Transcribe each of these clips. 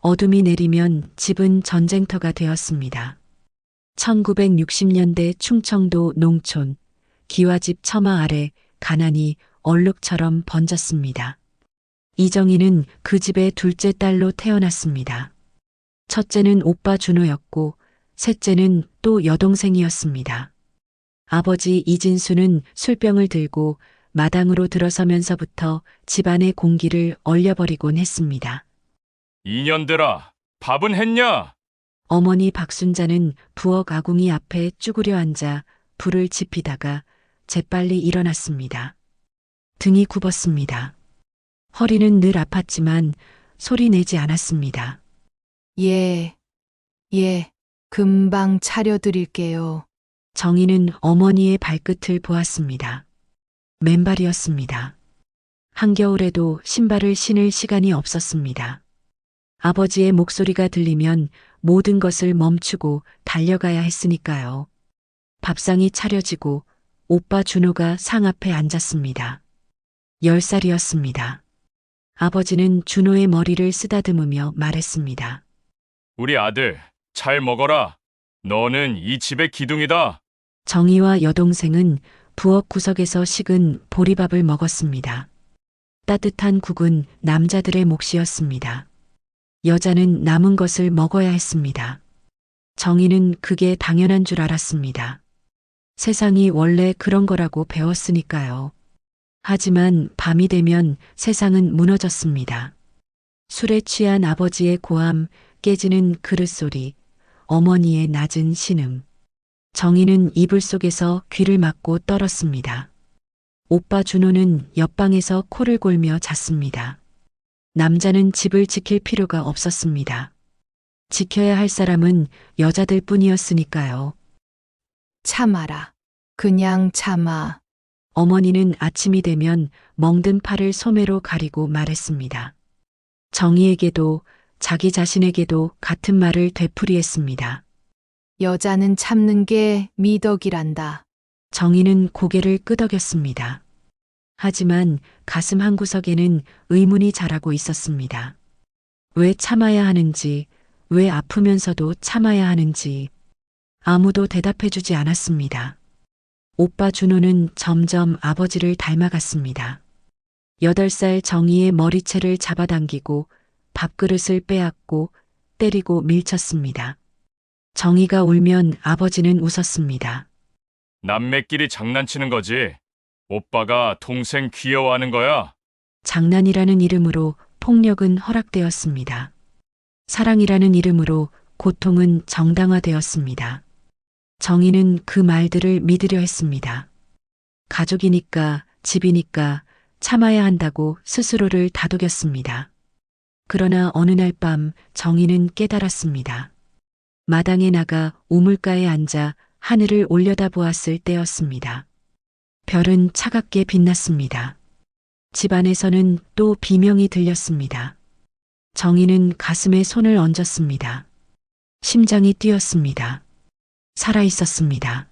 어둠이 내리면 집은 전쟁터가 되었습니다. 1960년대 충청도 농촌, 기와집 처마 아래 가난이 얼룩처럼 번졌습니다. 이정희는 그 집의 둘째 딸로 태어났습니다. 첫째는 오빠 준호였고 셋째는 또 여동생이었습니다. 아버지 이진수는 술병을 들고 마당으로 들어서면서부터 집안의 공기를 얼려버리곤 했습니다. 이년들아, 밥은 했냐? 어머니 박순자는 부엌 아궁이 앞에 쭈그려 앉아 불을 지피다가 재빨리 일어났습니다. 등이 굽었습니다. 허리는 늘 아팠지만 소리 내지 않았습니다. 예, 금방 차려드릴게요. 정희는 어머니의 발끝을 보았습니다. 맨발이었습니다. 한겨울에도 신발을 신을 시간이 없었습니다. 아버지의 목소리가 들리면 모든 것을 멈추고 달려가야 했으니까요. 밥상이 차려지고 오빠 준호가 상 앞에 앉았습니다. 10살이었습니다. 아버지는 준호의 머리를 쓰다듬으며 말했습니다. 우리 아들, 잘 먹어라. 너는 이 집의 기둥이다. 정희와 여동생은 부엌 구석에서 식은 보리밥을 먹었습니다. 따뜻한 국은 남자들의 몫이었습니다. 여자는 남은 것을 먹어야 했습니다. 정희는 그게 당연한 줄 알았습니다. 세상이 원래 그런 거라고 배웠으니까요. 하지만 밤이 되면 세상은 무너졌습니다. 술에 취한 아버지의 고함, 깨지는 그릇 소리, 어머니의 낮은 신음. 정희는 이불 속에서 귀를 막고 떨었습니다. 오빠 준호는 옆방에서 코를 골며 잤습니다. 남자는 집을 지킬 필요가 없었습니다. 지켜야 할 사람은 여자들 뿐이었으니까요. 참아라. 그냥 참아. 어머니는 아침이 되면 멍든 팔을 소매로 가리고 말했습니다. 정희에게도 자기 자신에게도 같은 말을 되풀이했습니다. 여자는 참는 게 미덕이란다. 정희는 고개를 끄덕였습니다. 하지만 가슴 한구석에는 의문이 자라고 있었습니다. 왜 참아야 하는지, 왜 아프면서도 참아야 하는지 아무도 대답해주지 않았습니다. 오빠 준호는 점점 아버지를 닮아갔습니다. 8살 정희의 머리채를 잡아당기고 밥그릇을 빼앗고 때리고 밀쳤습니다. 정희가 울면 아버지는 웃었습니다. 남매끼리 장난치는 거지. 오빠가 동생 귀여워하는 거야. 장난이라는 이름으로 폭력은 허락되었습니다. 사랑이라는 이름으로 고통은 정당화되었습니다. 정희는 그 말들을 믿으려 했습니다. 가족이니까, 집이니까 참아야 한다고 스스로를 다독였습니다. 그러나 어느 날 밤 정희는 깨달았습니다. 마당에 나가 우물가에 앉아 하늘을 올려다보았을 때였습니다. 별은 차갑게 빛났습니다. 집안에서는 또 비명이 들렸습니다. 정희는 가슴에 손을 얹었습니다. 심장이 뛰었습니다. 살아있었습니다.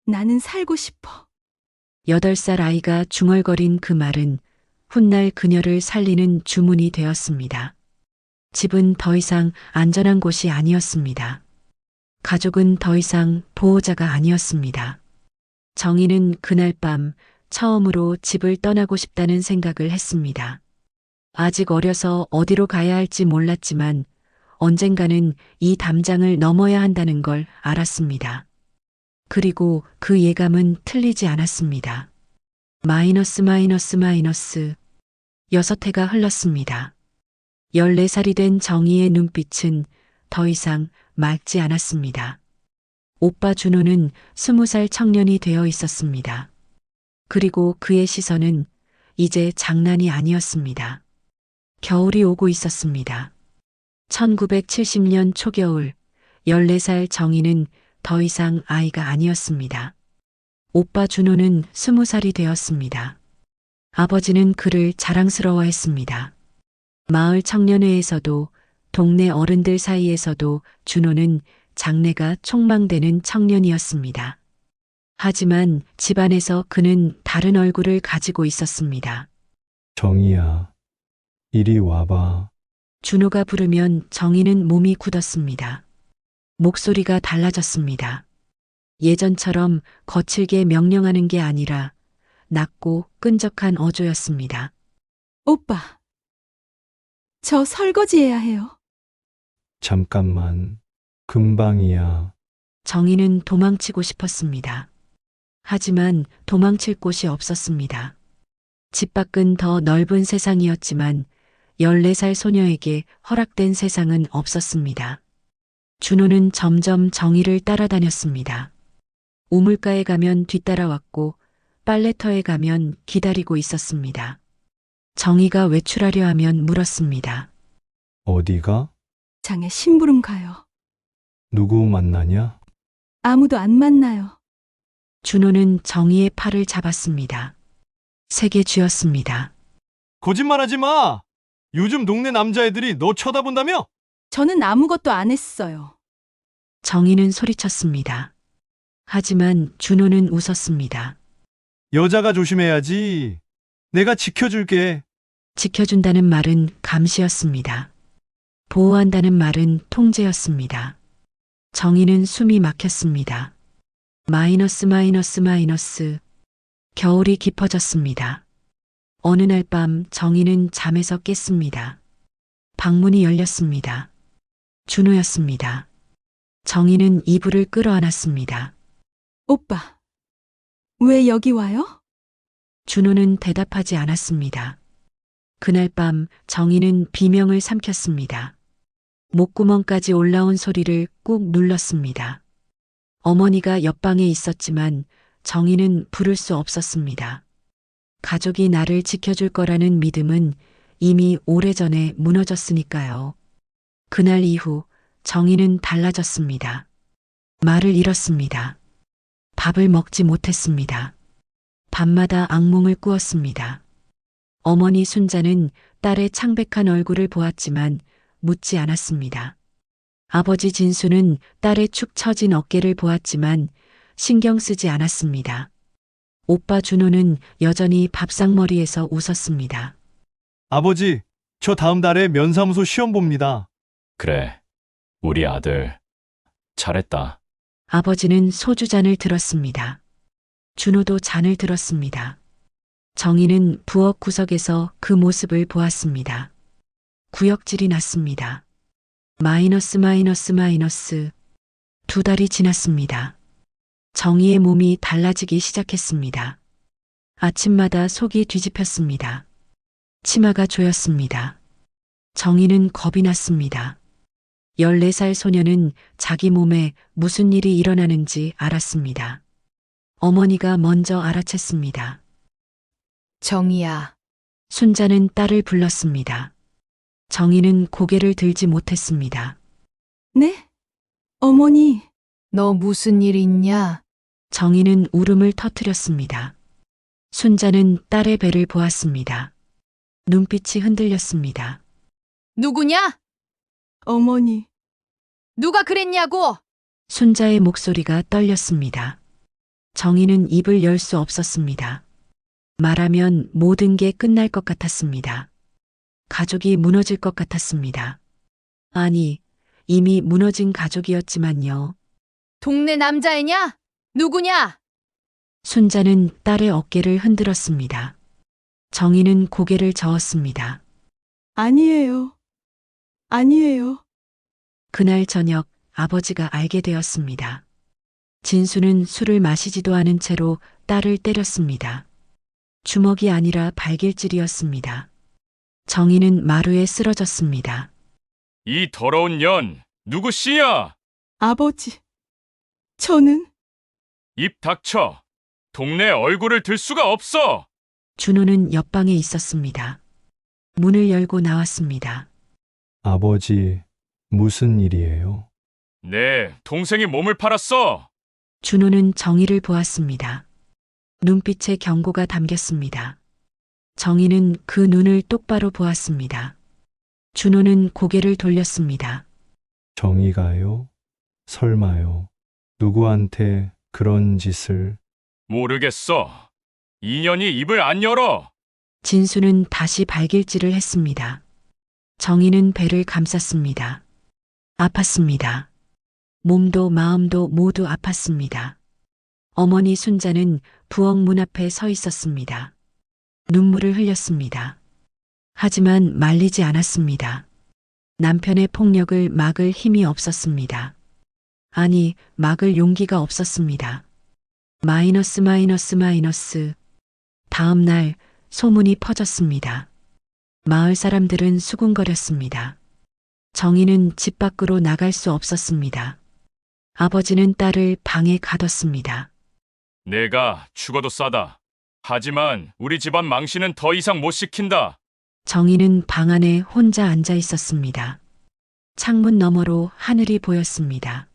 나는 살고 싶어. 8살 아이가 중얼거린 그 말은 훗날 그녀를 살리는 주문이 되었습니다. 집은 더 이상 안전한 곳이 아니었습니다. 가족은 더 이상 보호자가 아니었습니다. 정희는 그날 밤 처음으로 집을 떠나고 싶다는 생각을 했습니다. 아직 어려서 어디로 가야 할지 몰랐지만 언젠가는 이 담장을 넘어야 한다는 걸 알았습니다. 그리고 그 예감은 틀리지 않았습니다. 마이너스 6해가 흘렀습니다. 14살이 된 정희의 눈빛은 더 이상 맑지 않았습니다. 오빠 준호는 20살 청년이 되어 있었습니다. 그리고 그의 시선은 이제 장난이 아니었습니다. 겨울이 오고 있었습니다. 1970년 초겨울 14살 정희는 더 이상 아이가 아니었습니다. 오빠 준호는 20살이 되었습니다. 아버지는 그를 자랑스러워했습니다. 마을 청년회에서도 동네 어른들 사이에서도 준호는 장래가 촉망되는 청년이었습니다. 하지만 집안에서 그는 다른 얼굴을 가지고 있었습니다. 정희야, 이리 와봐. 준호가 부르면 정희는 몸이 굳었습니다. 목소리가 달라졌습니다. 예전처럼 거칠게 명령하는 게 아니라 낮고 끈적한 어조였습니다. 오빠, 저 설거지해야 해요. 잠깐만. 금방이야. 정희는 도망치고 싶었습니다. 하지만 도망칠 곳이 없었습니다. 집 밖은 더 넓은 세상이었지만 14살 소녀에게 허락된 세상은 없었습니다. 준호는 점점 정희를 따라다녔습니다. 우물가에 가면 뒤따라왔고 빨래터에 가면 기다리고 있었습니다. 정희가 외출하려 하면 물었습니다. 어디가? 장에 심부름 가요. 누구 만나냐? 아무도 안 만나요. 준호는 정희의 팔을 잡았습니다. 세게 쥐었습니다. 거짓말하지 마! 요즘 동네 남자애들이 너 쳐다본다며? 저는 아무것도 안 했어요. 정희는 소리쳤습니다. 하지만 준호는 웃었습니다. 여자가 조심해야지. 내가 지켜줄게. 지켜준다는 말은 감시였습니다. 보호한다는 말은 통제였습니다. 정희는 숨이 막혔습니다. 마이너스 마이너스 마이너스. 겨울이 깊어졌습니다. 어느 날 밤 정희는 잠에서 깼습니다. 방문이 열렸습니다. 준호였습니다. 정희는 이불을 끌어안았습니다. 오빠, 왜 여기 와요? 준호는 대답하지 않았습니다. 그날 밤 정희는 비명을 삼켰습니다. 목구멍까지 올라온 소리를 꾹 눌렀습니다. 어머니가 옆방에 있었지만 정희는 부를 수 없었습니다. 가족이 나를 지켜줄 거라는 믿음은 이미 오래전에 무너졌으니까요. 그날 이후 정희는 달라졌습니다. 말을 잃었습니다. 밥을 먹지 못했습니다. 밤마다 악몽을 꾸었습니다. 어머니 순자는 딸의 창백한 얼굴을 보았지만 묻지 않았습니다. 아버지 진수는 딸의 축 처진 어깨를 보았지만 신경 쓰지 않았습니다. 오빠 준호는 여전히 밥상머리에서 웃었습니다. 아버지, 저 다음 달에 면사무소 시험 봅니다. 그래, 우리 아들. 잘했다. 아버지는 소주잔을 들었습니다. 준호도 잔을 들었습니다. 정희는 부엌 구석에서 그 모습을 보았습니다. 구역질이 났습니다. 마이너스 마이너스 마이너스. 2달이 지났습니다. 정희의 몸이 달라지기 시작했습니다. 아침마다 속이 뒤집혔습니다. 치마가 조였습니다. 정희는 겁이 났습니다. 14살 소녀는 자기 몸에 무슨 일이 일어나는지 알았습니다. 어머니가 먼저 알아챘습니다. 정희야, 순자는 딸을 불렀습니다. 정희는 고개를 들지 못했습니다. 네? 어머니, 너 무슨 일 있냐? 정희는 울음을 터뜨렸습니다. 순자는 딸의 배를 보았습니다. 눈빛이 흔들렸습니다. 누구냐? 어머니, 누가 그랬냐고? 순자의 목소리가 떨렸습니다. 정희는 입을 열 수 없었습니다. 말하면 모든 게 끝날 것 같았습니다. 가족이 무너질 것 같았습니다. 아니, 이미 무너진 가족이었지만요. 동네 남자애냐? 누구냐? 순자는 딸의 어깨를 흔들었습니다. 정희는 고개를 저었습니다. 아니에요. 아니에요. 그날 저녁 아버지가 알게 되었습니다. 진수는 술을 마시지도 않은 채로 딸을 때렸습니다. 주먹이 아니라 발길질이었습니다. 정희는 마루에 쓰러졌습니다. 이 더러운 년, 누구 씨야? 아버지, 저는 입 닥쳐. 동네 얼굴을 들 수가 없어. 준호는 옆방에 있었습니다. 문을 열고 나왔습니다. 아버지, 무슨 일이에요? 내 동생이 몸을 팔았어. 준호는 정희를 보았습니다. 눈빛에 경고가 담겼습니다. 정희는 그 눈을 똑바로 보았습니다. 준호는 고개를 돌렸습니다. 정의가요? 설마요. 누구한테 그런 짓을? 모르겠어. 인연이 입을 안 열어. 진수는 다시 발길질을 했습니다. 정희는 배를 감쌌습니다. 아팠습니다. 몸도 마음도 모두 아팠습니다. 어머니 순자는 부엌 문 앞에 서 있었습니다. 눈물을 흘렸습니다. 하지만 말리지 않았습니다. 남편의 폭력을 막을 힘이 없었습니다. 아니, 막을 용기가 없었습니다. 마이너스. 다음 날 소문이 퍼졌습니다. 마을 사람들은 수군거렸습니다. 정희는 집 밖으로 나갈 수 없었습니다. 아버지는 딸을 방에 가뒀습니다. 내가 죽어도 싸다. 하지만 우리 집안 망신은 더 이상 못 시킨다. 정희는 방 안에 혼자 앉아 있었습니다. 창문 너머로 하늘이 보였습니다.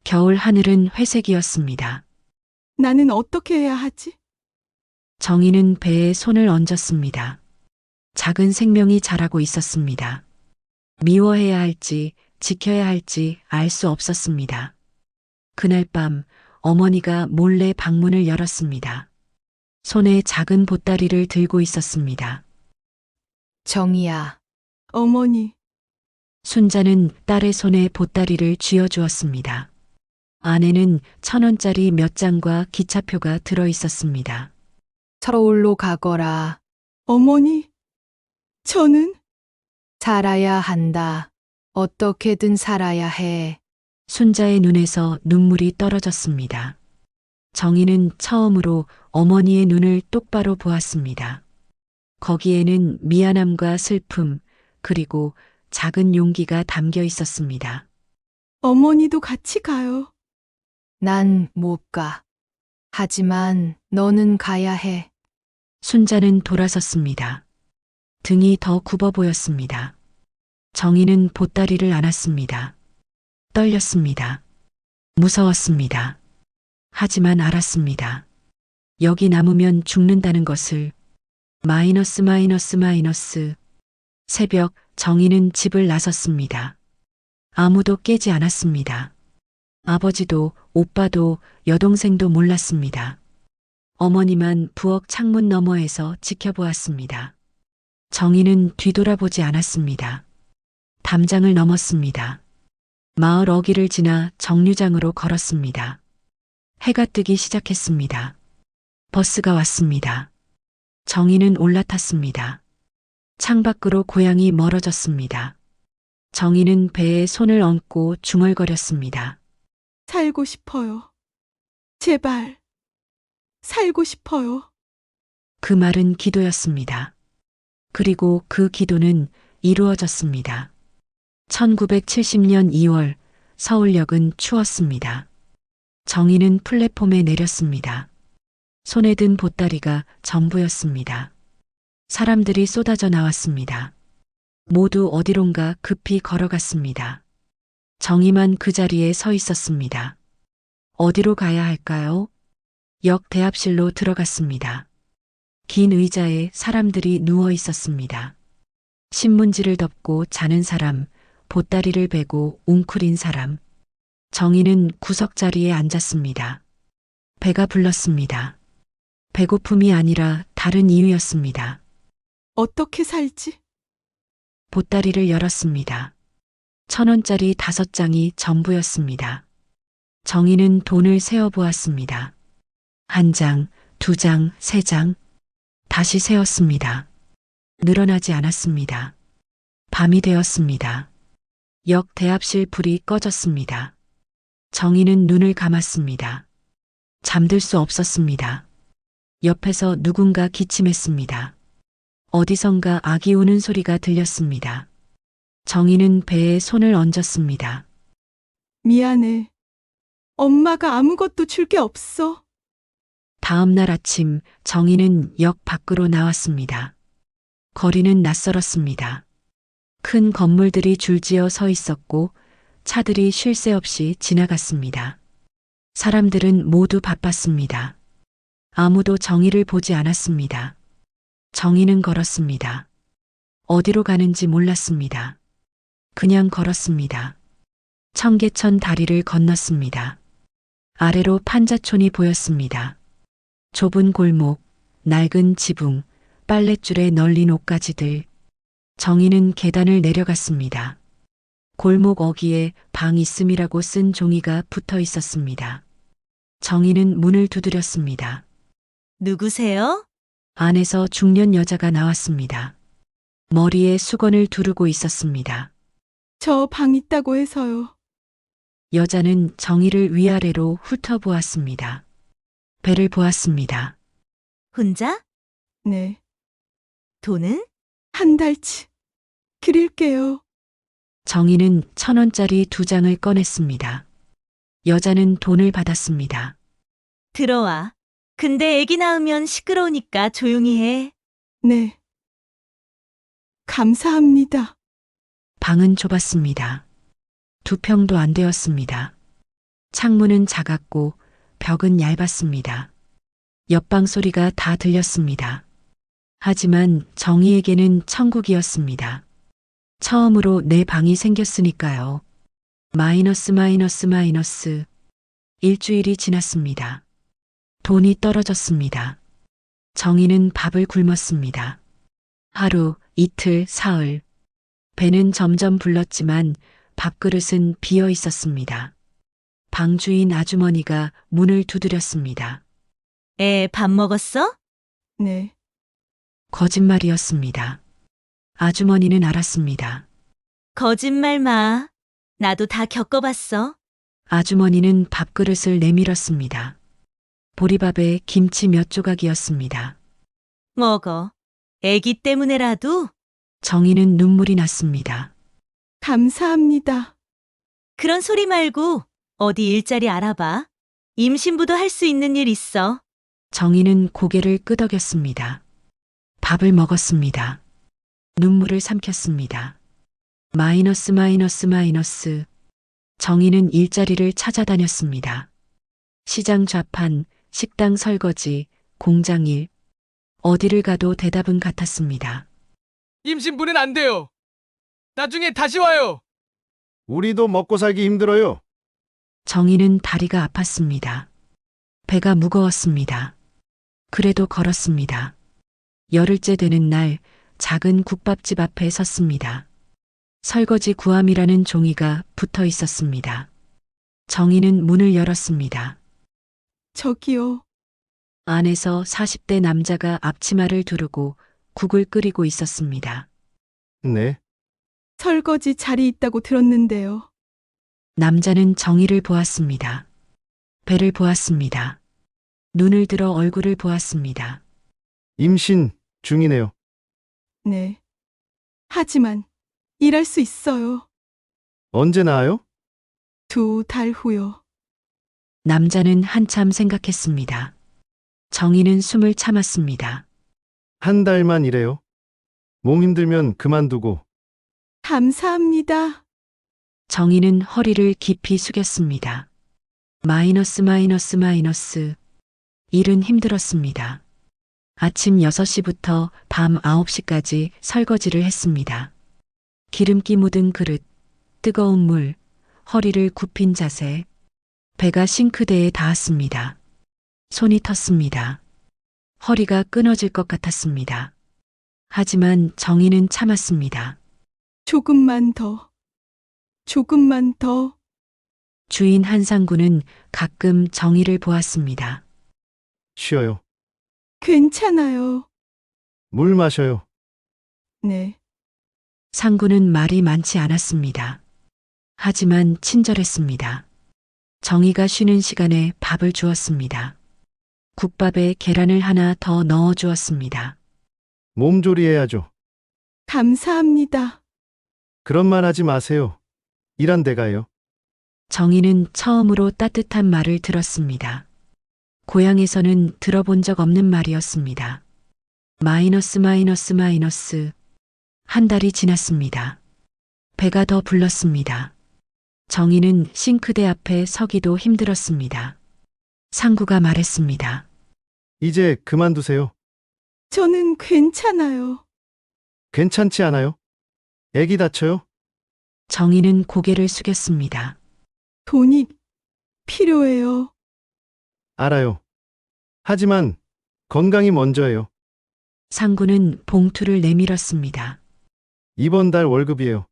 겨울 하늘은 회색이었습니다. 나는 어떻게 해야 하지? 정희는 배에 손을 얹었습니다. 작은 생명이 자라고 있었습니다. 미워해야 할지 지켜야 할지 알 수 없었습니다. 그날 밤 어머니가 몰래 방문을 열었습니다. 손에 작은 보따리를 들고 있었습니다. 정희야, 어머니, 순자는 딸의 손에 보따리를 쥐어주었습니다. 안에는 1,000원짜리 몇 장과 기차표가 들어 있었습니다. 서울로 가거라. 어머니, 저는 살아야 한다. 어떻게든 살아야 해. 순자의 눈에서 눈물이 떨어졌습니다. 정희는 처음으로 어머니의 눈을 똑바로 보았습니다. 거기에는 미안함과 슬픔, 그리고 작은 용기가 담겨 있었습니다. 어머니도 같이 가요. 난 못 가. 하지만 너는 가야 해. 순자는 돌아섰습니다. 등이 더 굽어 보였습니다. 정희는 보따리를 안았습니다. 떨렸습니다. 무서웠습니다. 하지만 알았습니다. 여기 남으면 죽는다는 것을. 마이너스. 새벽 정희는 집을 나섰습니다. 아무도 깨지 않았습니다. 아버지도 오빠도 여동생도 몰랐습니다. 어머니만 부엌 창문 너머에서 지켜보았습니다. 정희는 뒤돌아보지 않았습니다. 담장을 넘었습니다. 마을 어귀를 지나 정류장으로 걸었습니다. 해가 뜨기 시작했습니다. 버스가 왔습니다. 정희는 올라탔습니다. 창밖으로 고향이 멀어졌습니다. 정희는 배에 손을 얹고 중얼거렸습니다. 살고 싶어요. 제발, 살고 싶어요. 그 말은 기도였습니다. 그리고 그 기도는 이루어졌습니다. 1970년 2월 서울역은 추웠습니다. 정희는 플랫폼에 내렸습니다. 손에 든 보따리가 전부였습니다. 사람들이 쏟아져 나왔습니다. 모두 어디론가 급히 걸어갔습니다. 정희만 그 자리에 서 있었습니다. 어디로 가야 할까요? 역 대합실로 들어갔습니다. 긴 의자에 사람들이 누워 있었습니다. 신문지를 덮고 자는 사람, 보따리를 베고 웅크린 사람. 정희는 구석자리에 앉았습니다. 배가 불렀습니다. 배고픔이 아니라 다른 이유였습니다. 어떻게 살지? 보따리를 열었습니다. 1,000원짜리 5장이 전부였습니다. 정희는 돈을 세어 보았습니다. 1장, 2장, 3장. 다시 세었습니다. 늘어나지 않았습니다. 밤이 되었습니다. 역 대합실 불이 꺼졌습니다. 정희는 눈을 감았습니다. 잠들 수 없었습니다. 옆에서 누군가 기침했습니다. 어디선가 아기 우는 소리가 들렸습니다. 정희는 배에 손을 얹었습니다. 미안해. 엄마가 아무것도 줄 게 없어. 다음 날 아침 정희는 역 밖으로 나왔습니다. 거리는 낯설었습니다. 큰 건물들이 줄지어 서 있었고 차들이 쉴 새 없이 지나갔습니다. 사람들은 모두 바빴습니다. 아무도 정희를 보지 않았습니다. 정희는 걸었습니다. 어디로 가는지 몰랐습니다. 그냥 걸었습니다. 청계천 다리를 건넜습니다. 아래로 판자촌이 보였습니다. 좁은 골목, 낡은 지붕, 빨랫줄에 널린 옷가지들. 정희는 계단을 내려갔습니다. 골목 어귀에 방 있음이라고 쓴 종이가 붙어 있었습니다. 정희는 문을 두드렸습니다. 누구세요? 안에서 중년 여자가 나왔습니다. 머리에 수건을 두르고 있었습니다. 저 방 있다고 해서요. 여자는 정희를 위아래로 훑어보았습니다. 배를 보았습니다. 혼자? 네. 돈은? 한 달치. 드릴게요. 정희는 1,000원짜리 2장을 꺼냈습니다. 여자는 돈을 받았습니다. 들어와. 근데 애기 낳으면 시끄러우니까 조용히 해. 네. 감사합니다. 방은 좁았습니다. 2평도 안 되었습니다. 창문은 작았고 벽은 얇았습니다. 옆방 소리가 다 들렸습니다. 하지만 정희에게는 천국이었습니다. 처음으로 내 방이 생겼으니까요. 마이너스 마이너스 마이너스. 일주일이 지났습니다. 돈이 떨어졌습니다. 정희는 밥을 굶었습니다. 하루, 이틀, 사흘. 배는 점점 불렀지만 밥그릇은 비어 있었습니다. 방 주인 아주머니가 문을 두드렸습니다. 애 밥 먹었어? 네. 거짓말이었습니다. 아주머니는 알았습니다. 거짓말 마. 나도 다 겪어봤어. 아주머니는 밥그릇을 내밀었습니다. 보리밥에 김치 몇 조각이었습니다. 먹어. 애기 때문에라도? 정희는 눈물이 났습니다. 감사합니다. 그런 소리 말고 어디 일자리 알아봐. 임신부도 할 수 있는 일 있어. 정희는 고개를 끄덕였습니다. 밥을 먹었습니다. 눈물을 삼켰습니다. 마이너스 마이너스 마이너스. 정희는 일자리를 찾아다녔습니다. 시장 좌판, 식당 설거지, 공장일. 어디를 가도 대답은 같았습니다. 임신부는 안 돼요. 나중에 다시 와요. 우리도 먹고 살기 힘들어요. 정희는 다리가 아팠습니다. 배가 무거웠습니다. 그래도 걸었습니다. 열흘째 되는 날 작은 국밥집 앞에 섰습니다. 설거지 구함이라는 종이가 붙어 있었습니다. 정희는 문을 열었습니다. 저기요. 안에서 40대 남자가 앞치마를 두르고 국을 끓이고 있었습니다. 네. 설거지 자리 있다고 들었는데요. 남자는 정희를 보았습니다. 배를 보았습니다. 눈을 들어 얼굴을 보았습니다. 임신 중이네요. 네. 하지만 일할 수 있어요. 언제 나아요? 2달 후요. 남자는 한참 생각했습니다. 정희는 숨을 참았습니다. 한 달만 일해요. 몸 힘들면 그만두고. 감사합니다. 정희는 허리를 깊이 숙였습니다. 마이너스 마이너스 마이너스. 일은 힘들었습니다. 아침 6시부터 밤 9시까지 설거지를 했습니다. 기름기 묻은 그릇, 뜨거운 물, 허리를 굽힌 자세. 배가 싱크대에 닿았습니다. 손이 텄습니다. 허리가 끊어질 것 같았습니다. 하지만 정희는 참았습니다. 조금만 더. 조금만 더. 주인 한상구는 가끔 정희를 보았습니다. 쉬어요. 괜찮아요. 물 마셔요. 네. 상구는 말이 많지 않았습니다. 하지만 친절했습니다. 정희가 쉬는 시간에 밥을 주었습니다. 국밥에 계란을 하나 더 넣어 주었습니다. 몸조리해야죠. 감사합니다. 그런 말 하지 마세요. 일한 데가요. 정희는 처음으로 따뜻한 말을 들었습니다. 고향에서는 들어본 적 없는 말이었습니다. 마이너스 마이너스 마이너스. 한 달이 지났습니다. 배가 더 불렀습니다. 정희는 싱크대 앞에 서기도 힘들었습니다. 상구가 말했습니다. 이제 그만두세요. 저는 괜찮아요. 괜찮지 않아요? 애기 다쳐요? 정희는 고개를 숙였습니다. 돈이 필요해요. 알아요. 하지만 건강이 먼저예요. 상구는 봉투를 내밀었습니다. 이번 달 월급이에요.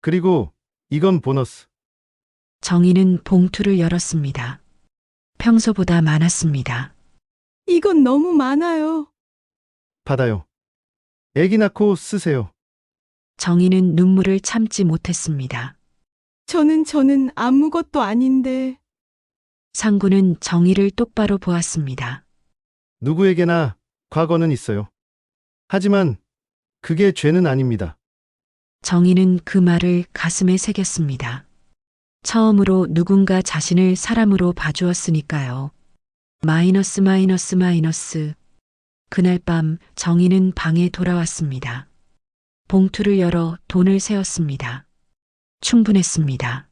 그리고 이건 보너스. 정희는 봉투를 열었습니다. 평소보다 많았습니다. 이건 너무 많아요. 받아요. 애기 낳고 쓰세요. 정희는 눈물을 참지 못했습니다. 저는 아무것도 아닌데. 상구는 정희를 똑바로 보았습니다. 누구에게나 과거는 있어요. 하지만 그게 죄는 아닙니다. 정희는 그 말을 가슴에 새겼습니다. 처음으로 누군가 자신을 사람으로 봐주었으니까요. 마이너스 마이너스 마이너스. 그날 밤 정희는 방에 돌아왔습니다. 봉투를 열어 돈을 세었습니다. 충분했습니다.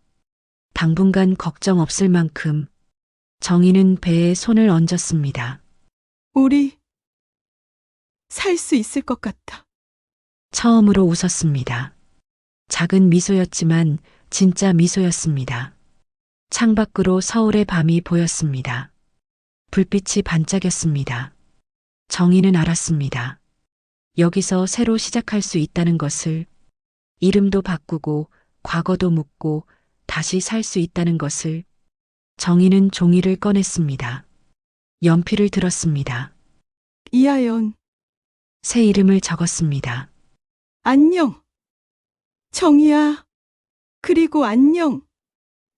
당분간 걱정 없을 만큼. 정희는 배에 손을 얹었습니다. 우리 살 수 있을 것 같아. 처음으로 웃었습니다. 작은 미소였지만 진짜 미소였습니다. 창밖으로 서울의 밤이 보였습니다. 불빛이 반짝였습니다. 정희는 알았습니다. 여기서 새로 시작할 수 있다는 것을, 이름도 바꾸고 과거도 묻고 다시 살 수 있다는 것을. 정희는 종이를 꺼냈습니다. 연필을 들었습니다. 이하연, 새 이름을 적었습니다. 안녕. 정이야. 그리고 안녕.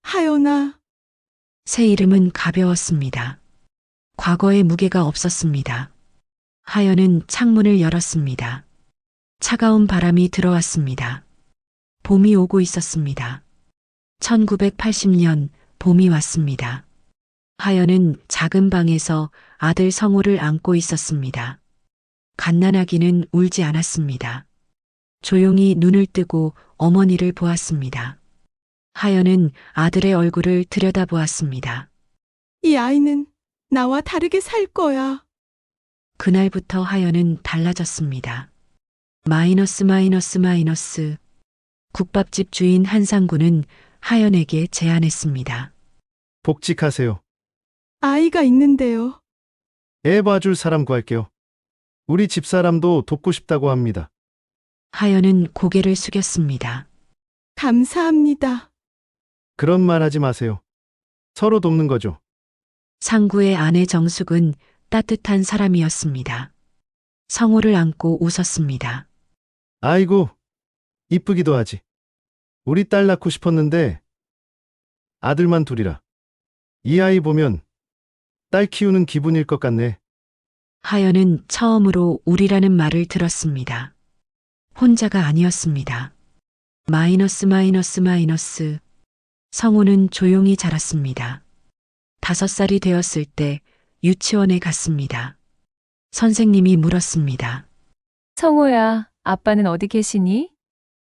하연아. 새 이름은 가벼웠습니다. 과거의 무게가 없었습니다. 하연은 창문을 열었습니다. 차가운 바람이 들어왔습니다. 봄이 오고 있었습니다. 1980년 봄이 왔습니다. 하연은 작은 방에서 아들 성호를 안고 있었습니다. 갓난아기는 울지 않았습니다. 조용히 눈을 뜨고 어머니를 보았습니다. 하연은 아들의 얼굴을 들여다보았습니다. 이 아이는 나와 다르게 살 거야. 그날부터 하연은 달라졌습니다. 마이너스 마이너스 마이너스. 국밥집 주인 한상구는 하연에게 제안했습니다. 복직하세요. 아이가 있는데요. 애 봐줄 사람 구할게요. 우리 집사람도 돕고 싶다고 합니다. 하연은 고개를 숙였습니다. 감사합니다. 그런 말 하지 마세요. 서로 돕는 거죠. 상구의 아내 정숙은 따뜻한 사람이었습니다. 성호를 안고 웃었습니다. 아이고, 이쁘기도 하지. 우리 딸 낳고 싶었는데 아들만 둘이라. 이 아이 보면 딸 키우는 기분일 것 같네. 하연은 처음으로 우리라는 말을 들었습니다. 혼자가 아니었습니다. 마이너스 마이너스 마이너스. 성호는 조용히 자랐습니다. 5살이 되었을 때 유치원에 갔습니다. 선생님이 물었습니다. 성호야, 아빠는 어디 계시니?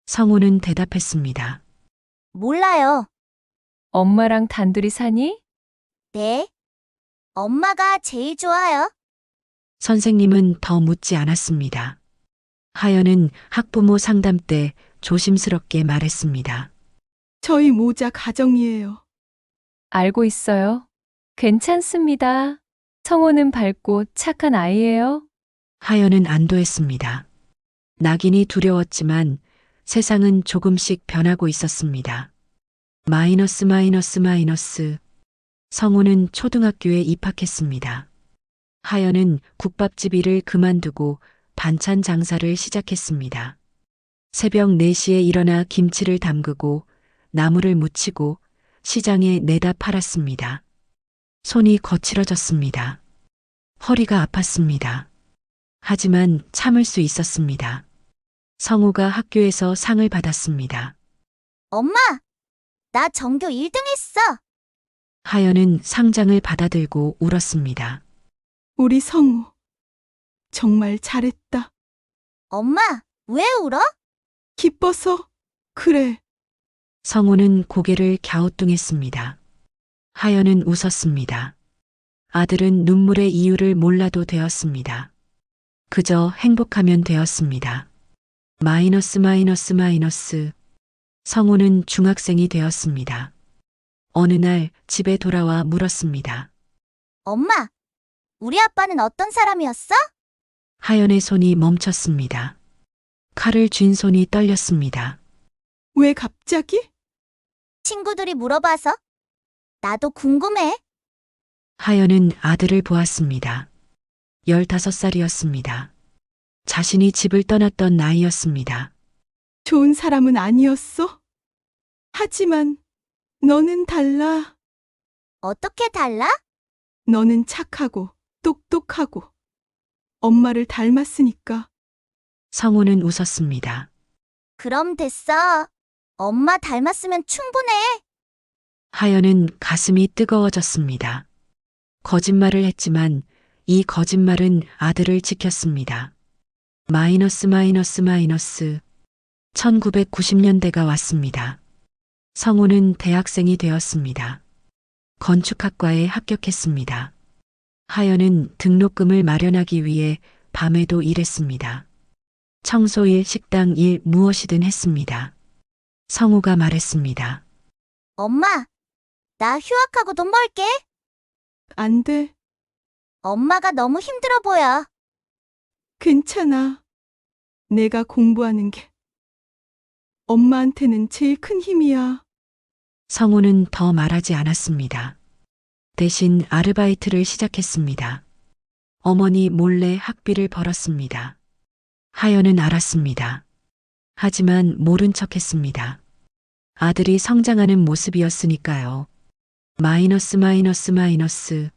성호는 대답했습니다. 몰라요. 엄마랑 단둘이 사니? 네. 엄마가 제일 좋아요. 선생님은 더 묻지 않았습니다. 하연은 학부모 상담 때 조심스럽게 말했습니다. 저희 모자 가정이에요. 알고 있어요. 괜찮습니다. 성호는 밝고 착한 아이예요. 하연은 안도했습니다. 낙인이 두려웠지만 세상은 조금씩 변하고 있었습니다. 마이너스 마이너스 마이너스. 성호는 초등학교에 입학했습니다. 하연은 국밥집 일을 그만두고 반찬 장사를 시작했습니다. 새벽 4시에 일어나 김치를 담그고 나물을 무치고 시장에 내다 팔았습니다. 손이 거칠어졌습니다. 허리가 아팠습니다. 하지만 참을 수 있었습니다. 성호가 학교에서 상을 받았습니다. 엄마, 나 전교 1등 했어. 하연은 상장을 받아들고 울었습니다. 우리 성우. 정말 잘했다. 엄마, 왜 울어? 기뻐서. 그래. 성호는 고개를 갸우뚱했습니다. 하연은 웃었습니다. 아들은 눈물의 이유를 몰라도 되었습니다. 그저 행복하면 되었습니다. 마이너스 마이너스 마이너스. 성호는 중학생이 되었습니다. 어느 날 집에 돌아와 물었습니다. 엄마, 우리 아빠는 어떤 사람이었어? 하연의 손이 멈췄습니다. 칼을 쥔 손이 떨렸습니다. 왜 갑자기? 친구들이 물어봐서? 나도 궁금해. 하연은 아들을 보았습니다. 15살이었습니다. 자신이 집을 떠났던 나이였습니다. 좋은 사람은 아니었어? 하지만 너는 달라. 어떻게 달라? 너는 착하고 똑똑하고 엄마를 닮았으니까. 성우는 웃었습니다. 그럼 됐어. 엄마 닮았으면 충분해. 하연은 가슴이 뜨거워졌습니다. 거짓말을 했지만 이 거짓말은 아들을 지켰습니다. 마이너스. 1990년대가 왔습니다. 성우는 대학생이 되었습니다. 건축학과에 합격했습니다. 하연은 등록금을 마련하기 위해 밤에도 일했습니다. 청소일, 식당 일 무엇이든 했습니다. 성우가 말했습니다. 엄마, 나 휴학하고 돈 벌게. 안 돼. 엄마가 너무 힘들어 보여. 괜찮아. 내가 공부하는 게 엄마한테는 제일 큰 힘이야. 성우는 더 말하지 않았습니다. 대신 아르바이트를 시작했습니다. 어머니 몰래 학비를 벌었습니다. 하연은 알았습니다. 하지만 모른 척 했습니다. 아들이 성장하는 모습이었으니까요. 마이너스.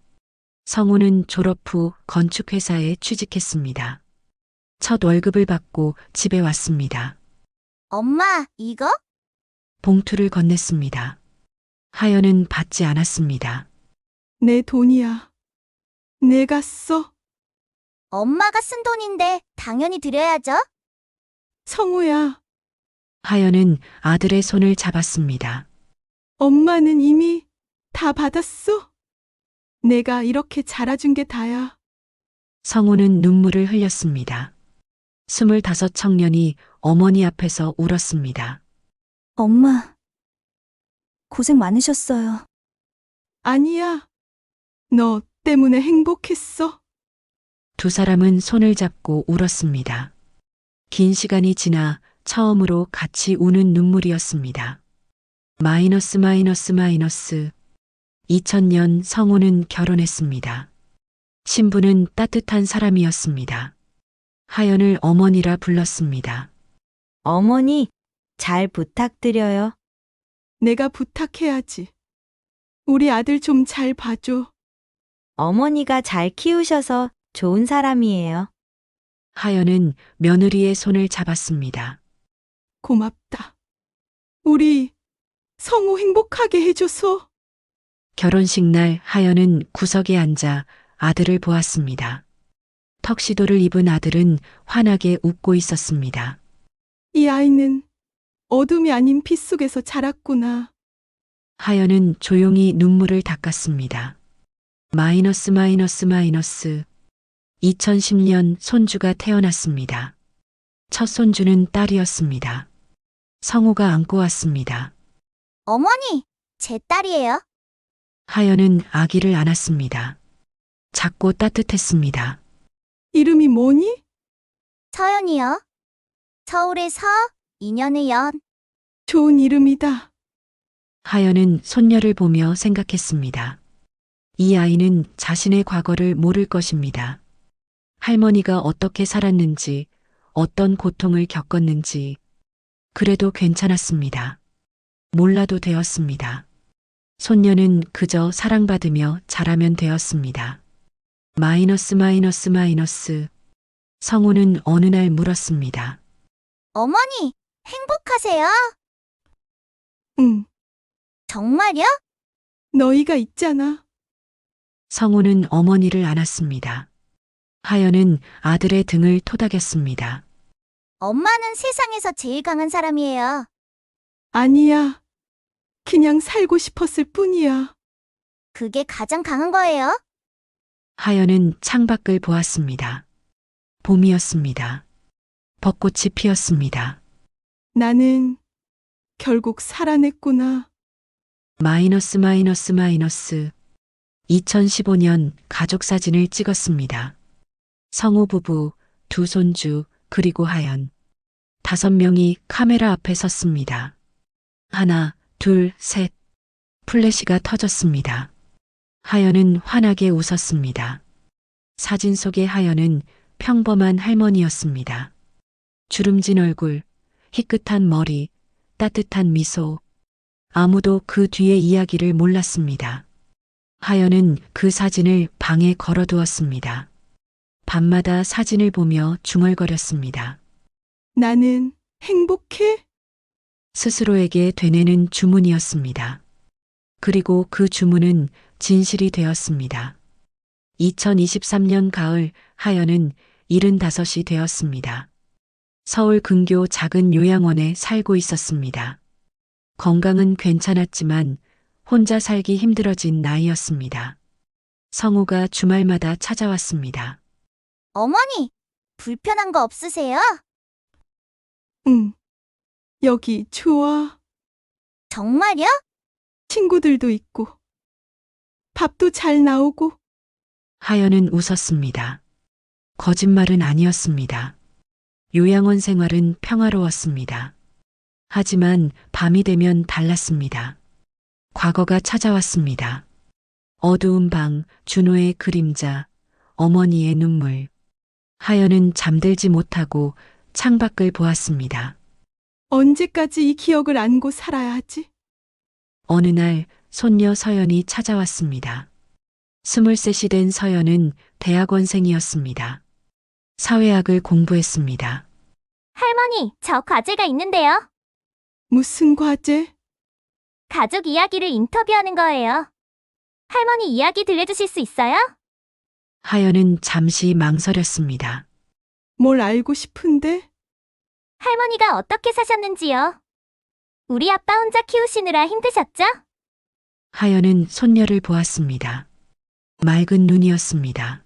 성우는 졸업 후 건축회사에 취직했습니다. 첫 월급을 받고 집에 왔습니다. 엄마, 이거? 봉투를 건넸습니다. 하연은 받지 않았습니다. 내 돈이야. 내가 써. 엄마가 쓴 돈인데 당연히 드려야죠. 성우야, 하연은 아들의 손을 잡았습니다. 엄마는 이미 다 받았어. 내가 이렇게 자라준 게 다야. 성우는 눈물을 흘렸습니다. 25 청년이 어머니 앞에서 울었습니다. 엄마, 고생 많으셨어요. 아니야. 너 때문에 행복했어. 두 사람은 손을 잡고 울었습니다. 긴 시간이 지나 처음으로 같이 우는 눈물이었습니다. 마이너스. 2000년 성우는 결혼했습니다. 신부는 따뜻한 사람이었습니다. 하연을 어머니라 불렀습니다. 어머니, 잘 부탁드려요. 내가 부탁해야지. 우리 아들 좀 잘 봐줘. 어머니가 잘 키우셔서 좋은 사람이에요. 하연은 며느리의 손을 잡았습니다. 고맙다. 우리 성우 행복하게 해줘서. 결혼식 날 하연은 구석에 앉아 아들을 보았습니다. 턱시도를 입은 아들은 환하게 웃고 있었습니다. 이 아이는 어둠이 아닌 빛 속에서 자랐구나. 하연은 조용히 눈물을 닦았습니다. 마이너스. 2010년 손주가 태어났습니다. 첫 손주는 딸이었습니다. 성우가 안고 왔습니다. 어머니, 제 딸이에요. 하연은 아기를 안았습니다. 작고 따뜻했습니다. 이름이 뭐니? 서연이요. 서울에서 2년의 연. 좋은 이름이다. 하연은 손녀를 보며 생각했습니다. 이 아이는 자신의 과거를 모를 것입니다. 할머니가 어떻게 살았는지, 어떤 고통을 겪었는지, 그래도 괜찮았습니다. 몰라도 되었습니다. 손녀는 그저 사랑받으며 자라면 되었습니다. 마이너스. 성우는 어느 날 물었습니다. 어머니, 행복하세요? 응, 정말요? 너희가 있잖아. 성우는 어머니를 안았습니다. 하연은 아들의 등을 토닥였습니다. 엄마는 세상에서 제일 강한 사람이에요. 아니야. 그냥 살고 싶었을 뿐이야. 그게 가장 강한 거예요. 하연은 창밖을 보았습니다. 봄이었습니다. 벚꽃이 피었습니다. 나는 결국 살아냈구나. 마이너스. 2015년 가족 사진을 찍었습니다. 성우 부부, 두 손주, 그리고 하연. 5명이 카메라 앞에 섰습니다. 하나, 둘, 셋. 플래시가 터졌습니다. 하연은 환하게 웃었습니다. 사진 속의 하연은 평범한 할머니였습니다. 주름진 얼굴, 희끗한 머리, 따뜻한 미소. 아무도 그 뒤의 이야기를 몰랐습니다. 하연은 그 사진을 방에 걸어두었습니다. 밤마다 사진을 보며 중얼거렸습니다. 나는 행복해? 스스로에게 되뇌는 주문이었습니다. 그리고 그 주문은 진실이 되었습니다. 2023년 가을 하연은 75이 되었습니다. 서울 근교 작은 요양원에 살고 있었습니다. 건강은 괜찮았지만 혼자 살기 힘들어진 나이였습니다. 성우가 주말마다 찾아왔습니다. 어머니, 불편한 거 없으세요? 응. 여기 좋아. 정말요? 친구들도 있고. 밥도 잘 나오고. 하연은 웃었습니다. 거짓말은 아니었습니다. 요양원 생활은 평화로웠습니다. 하지만 밤이 되면 달랐습니다. 과거가 찾아왔습니다. 어두운 방, 준호의 그림자, 어머니의 눈물. 하연은 잠들지 못하고 창밖을 보았습니다. 언제까지 이 기억을 안고 살아야 하지? 어느 날 손녀 서연이 찾아왔습니다. 23이 된 서연은 대학원생이었습니다. 사회학을 공부했습니다. 할머니, 저 과제가 있는데요. 무슨 과제? 가족 이야기를 인터뷰하는 거예요. 할머니 이야기 들려주실 수 있어요? 하연은 잠시 망설였습니다. 뭘 알고 싶은데? 할머니가 어떻게 사셨는지요? 우리 아빠 혼자 키우시느라 힘드셨죠? 하연은 손녀를 보았습니다. 맑은 눈이었습니다.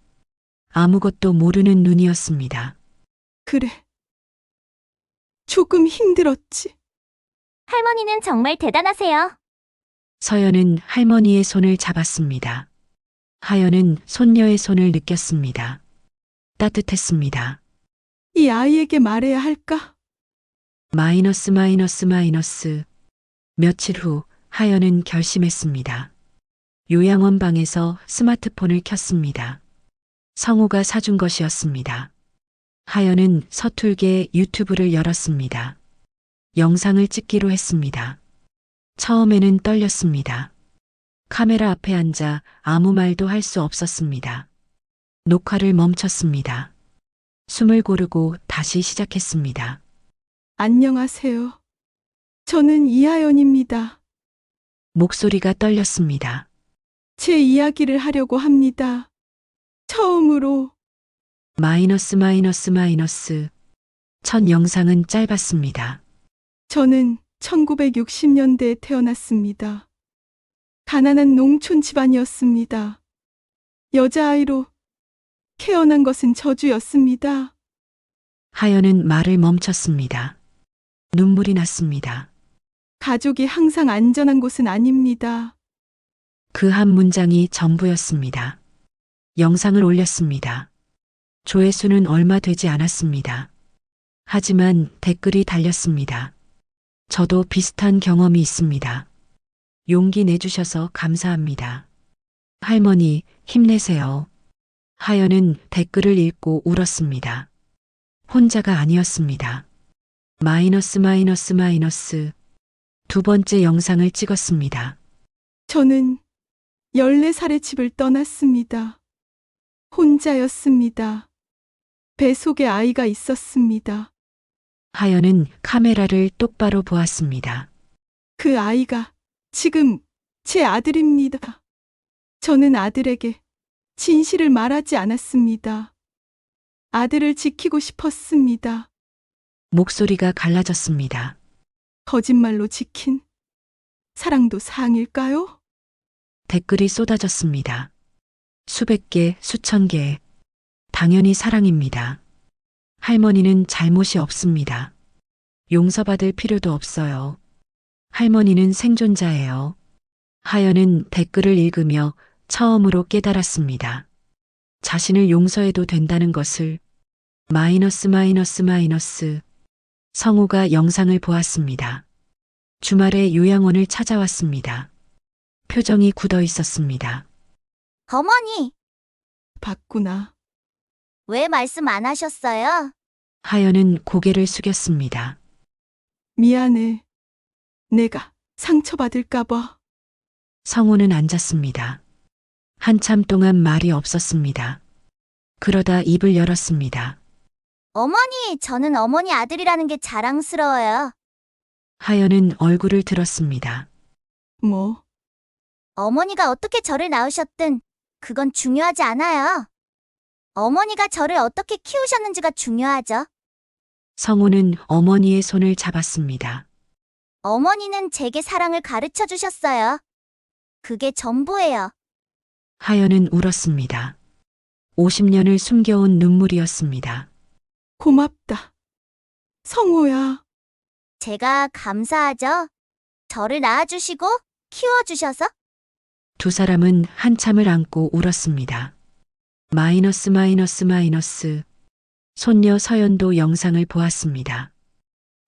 아무것도 모르는 눈이었습니다. 그래. 조금 힘들었지. 할머니는 정말 대단하세요. 서연은 할머니의 손을 잡았습니다. 하연은 손녀의 손을 느꼈습니다. 따뜻했습니다. 이 아이에게 말해야 할까? 마이너스. 며칠 후 하연은 결심했습니다. 요양원 방에서 스마트폰을 켰습니다. 성우가 사준 것이었습니다. 하연은 서툴게 유튜브를 열었습니다. 영상을 찍기로 했습니다. 처음에는 떨렸습니다. 카메라 앞에 앉아 아무 말도 할 수 없었습니다. 녹화를 멈췄습니다. 숨을 고르고 다시 시작했습니다. 안녕하세요. 저는 이하연입니다. 목소리가 떨렸습니다. 제 이야기를 하려고 합니다. 처음으로 마이너스. 첫 영상은 짧았습니다. 저는 1960년대에 태어났습니다. 가난한 농촌 집안이었습니다. 여자아이로 태어난 것은 저주였습니다. 하연은 말을 멈췄습니다. 눈물이 났습니다. 가족이 항상 안전한 곳은 아닙니다. 그 한 문장이 전부였습니다. 영상을 올렸습니다. 조회수는 얼마 되지 않았습니다. 하지만 댓글이 달렸습니다. 저도 비슷한 경험이 있습니다. 용기 내주셔서 감사합니다. 할머니, 힘내세요. 하연은 댓글을 읽고 울었습니다. 혼자가 아니었습니다. 마이너스. 두 번째 영상을 찍었습니다. 저는 14살에 집을 떠났습니다. 혼자였습니다. 배 속에 아이가 있었습니다. 하연은 카메라를 똑바로 보았습니다. 그 아이가 지금 제 아들입니다. 저는 아들에게 진실을 말하지 않았습니다. 아들을 지키고 싶었습니다. 목소리가 갈라졌습니다. 거짓말로 지킨 사랑도 사랑일까요? 댓글이 쏟아졌습니다. 수백 개, 수천 개. 당연히 사랑입니다. 할머니는 잘못이 없습니다. 용서받을 필요도 없어요. 할머니는 생존자예요. 하연은 댓글을 읽으며 처음으로 깨달았습니다. 자신을 용서해도 된다는 것을. 마이너스. 성우가 영상을 보았습니다. 주말에 요양원을 찾아왔습니다. 표정이 굳어 있었습니다. 어머니, 봤구나. 왜 말씀 안 하셨어요? 하연은 고개를 숙였습니다. 미안해. 내가 상처받을까봐. 성우는 앉았습니다. 한참 동안 말이 없었습니다. 그러다 입을 열었습니다. 어머니, 저는 어머니 아들이라는 게 자랑스러워요. 하연은 얼굴을 들었습니다. 뭐, 어머니가 어떻게 저를 낳으셨든 그건 중요하지 않아요. 어머니가 저를 어떻게 키우셨는지가 중요하죠. 성우는 어머니의 손을 잡았습니다. 어머니는 제게 사랑을 가르쳐 주셨어요. 그게 전부예요. 하연은 울었습니다. 50년을 숨겨온 눈물이었습니다. 고맙다. 성호야, 제가 감사하죠. 저를 낳아주시고 키워주셔서. 두 사람은 한참을 안고 울었습니다. 마이너스. 손녀 서연도 영상을 보았습니다.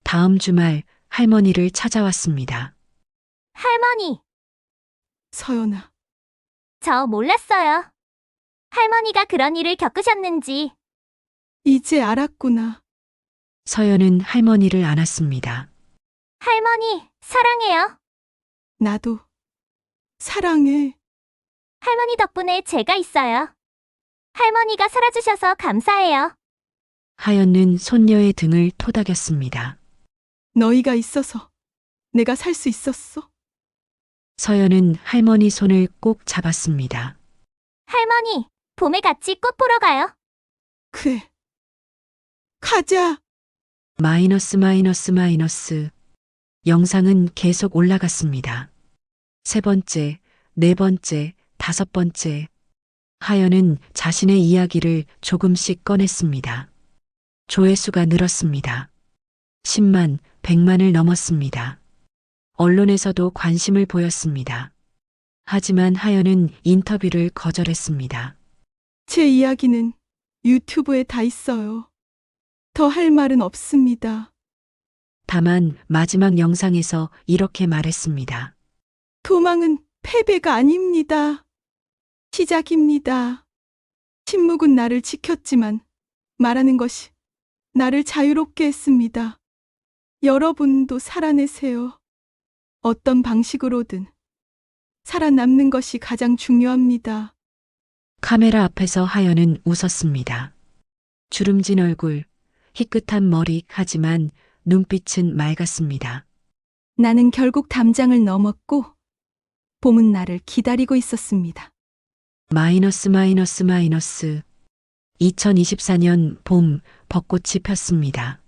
다음 주말 할머니를 찾아왔습니다. 할머니, 서연아. 저 몰랐어요. 할머니가 그런 일을 겪으셨는지. 이제 알았구나. 서연은 할머니를 안았습니다. 할머니, 사랑해요. 나도 사랑해. 할머니 덕분에 제가 있어요. 할머니가 살아주셔서 감사해요. 하연은 손녀의 등을 토닥였습니다. 너희가 있어서 내가 살 수 있었어. 서연은 할머니 손을 꼭 잡았습니다. 할머니, 봄에 같이 꽃 보러 가요. 그래. 가자. 마이너스. 영상은 계속 올라갔습니다. 3번째, 4번째, 5번째. 하연은 자신의 이야기를 조금씩 꺼냈습니다. 조회수가 늘었습니다. 10만, 100만을 넘었습니다. 언론에서도 관심을 보였습니다. 하지만 하연은 인터뷰를 거절했습니다. 제 이야기는 유튜브에 다 있어요. 더 할 말은 없습니다. 다만 마지막 영상에서 이렇게 말했습니다. 도망은 패배가 아닙니다. 시작입니다. 침묵은 나를 지켰지만 말하는 것이 나를 자유롭게 했습니다. 여러분도 살아내세요. 어떤 방식으로든 살아남는 것이 가장 중요합니다. 카메라 앞에서 하연은 웃었습니다. 주름진 얼굴, 희끗한 머리, 하지만 눈빛은 맑았습니다. 나는 결국 담장을 넘었고 봄은 나를 기다리고 있었습니다. 마이너스. 2024년 봄 벚꽃이 폈습니다.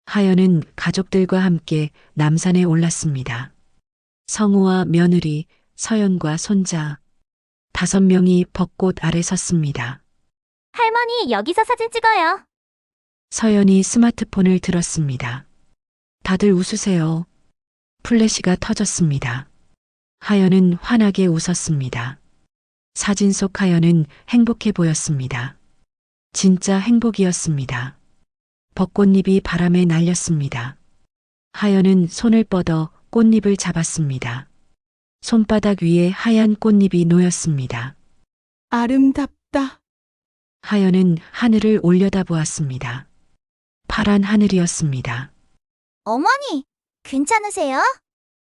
하연은 가족들과 함께 남산에 올랐습니다. 성우와 며느리, 서연과 손자, 5명이 벚꽃 아래 섰습니다. 할머니, 여기서 사진 찍어요. 서연이 스마트폰을 들었습니다. 다들 웃으세요. 플래시가 터졌습니다. 하연은 환하게 웃었습니다. 사진 속 하연은 행복해 보였습니다. 진짜 행복이었습니다. 벚꽃잎이 바람에 날렸습니다. 하연은 손을 뻗어 꽃잎을 잡았습니다. 손바닥 위에 하얀 꽃잎이 놓였습니다. 아름답다. 하연은 하늘을 올려다보았습니다. 파란 하늘이었습니다. 어머니, 괜찮으세요?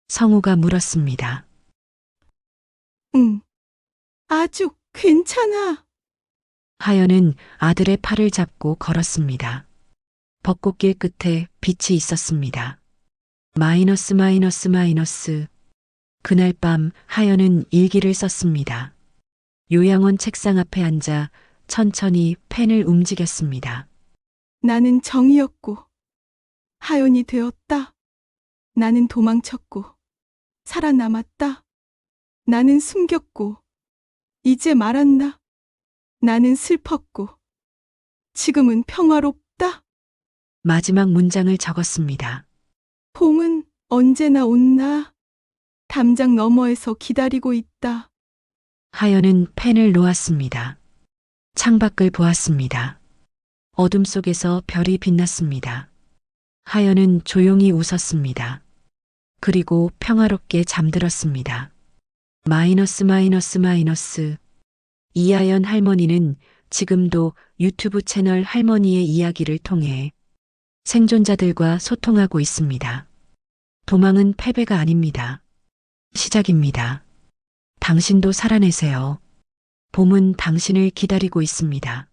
성우가 물었습니다. 응. 아주 괜찮아. 하연은 아들의 팔을 잡고 걸었습니다. 벚꽃길 끝에 빛이 있었습니다. 마이너스. 그날 밤 하연은 일기를 썼습니다. 요양원 책상 앞에 앉아 천천히 펜을 움직였습니다. 나는 정이었고 하연이 되었다. 나는 도망쳤고 살아남았다. 나는 숨겼고 이제 말한다. 나는 슬펐고 지금은 평화롭다. 마지막 문장을 적었습니다. 봄은 언제나 온나. 담장 너머에서 기다리고 있다. 하연은 펜을 놓았습니다. 창밖을 보았습니다. 어둠 속에서 별이 빛났습니다. 하연은 조용히 웃었습니다. 그리고 평화롭게 잠들었습니다. 마이너스. 이하연 할머니는 지금도 유튜브 채널 할머니의 이야기를 통해 생존자들과 소통하고 있습니다. 도망은 패배가 아닙니다. 시작입니다. 당신도 살아내세요. 봄은 당신을 기다리고 있습니다.